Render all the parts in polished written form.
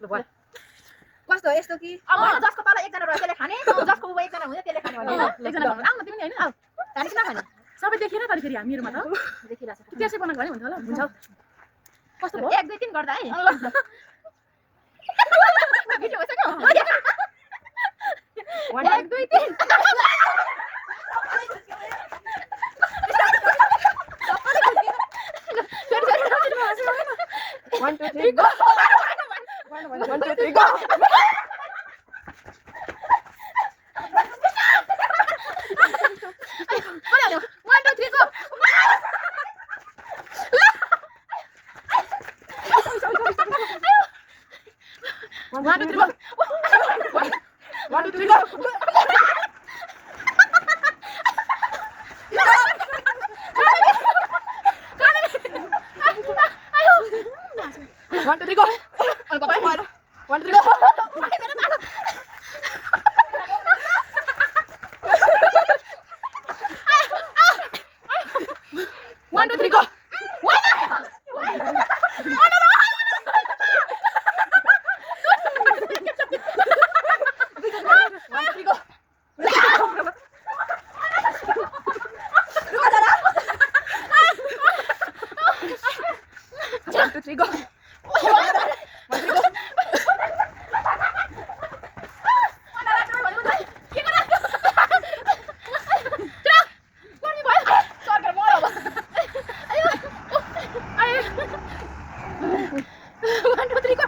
ल भयो कस्तो यस्तो कि अब जसको तल एकजना रह्यो त्यसले खाने जसको उ एकजना हुँदैन त्यसले खाने भने एकजना आउन तिमी हैन आउ खाने कि नखाने सबै देखिएन तर फेरि हामीहरुमा त देखिरहेछ त्यसै बनाएको भने हुन्छ होला हुन्छ कस्तो भयो 1 2 3 गर्दा है भिडियो भइसक्यो 1 2 3 1 2 3 go 1 2 3 go One, two, three, go. 1 2 3 go. 1 2 3 go. 1 2 3 go. One, two, three, go. One, two, three, go.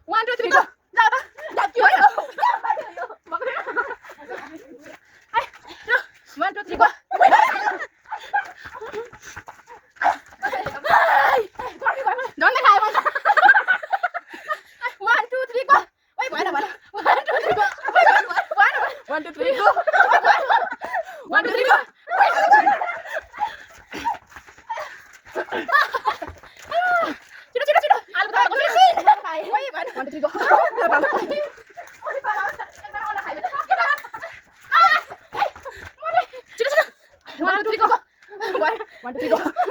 One, two, three, go. One, two, three, go. One, two, three, go. One, two, three, go. Don't let her. 1 2 3 go. Wait, why not? 1 2 3 go. 1 2 3 go. 1 2 3 go. Chilo. Alu tak go. Wait, 1 2 3 go. 1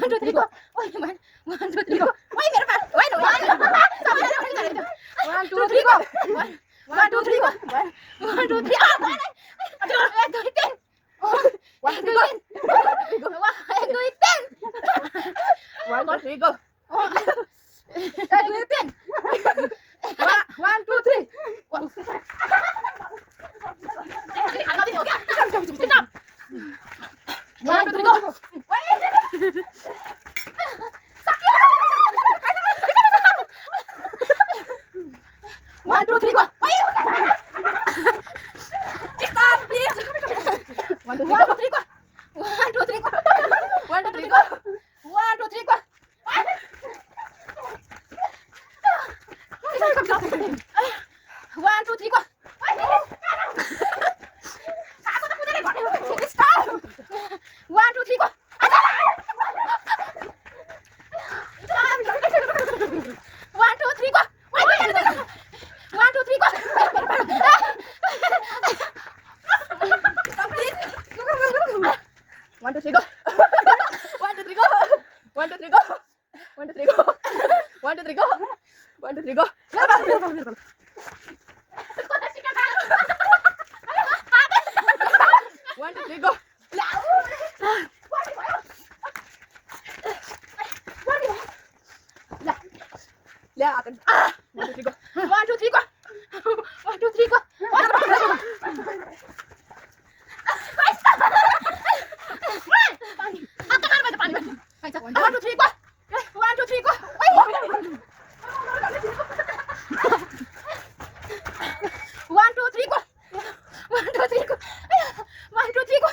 2 3 go. 1 2 3 go. 1 2 3 go. One, two, three, go. One, two, three, go. Stop, please. 1, 2, 3, go. 1, 2, 3, go. 1, 2, 3, go. 1, 2, 3, go. 1, 2, 3, go. Stop. 1, 2, 3, go. 1, 2, 3, go. 1, 2, 3, go. Stop, please. 1, 2, 3, go. 1, 2, 3, go. 1, 2, 3, go. 1, 2, 3, go. 1, 2, 3, go. 1, 2, 3, go. 1, 2, 3, go. Yeah, I can. 1, 2, 3, go. 1, 2, 3, go. 1, 2, 3, go. 1, 2, 3, go. 1, 2, 3, go. 1, 2, 3, go. 1, 2, 3, go. 1, 2, 3, go.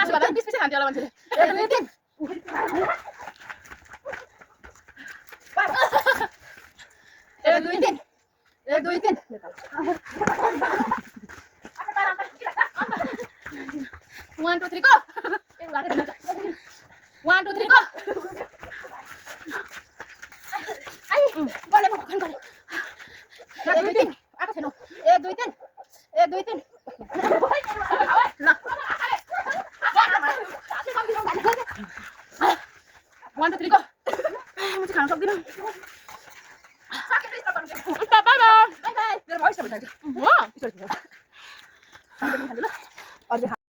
मासु भात पिस पिसै खान्थ्यो होला मान्छेले 1 2 3 1 2 3 1 2 3 1 2 3 go 1 2 3 go Gole mo kan gole. 1 2 3 Ako sino? 1 2 3 1 2 3 1 2 3 go म चाहिँ खान सक्दिनँ bye bye मेरो भइस भइसक्यो हो अझै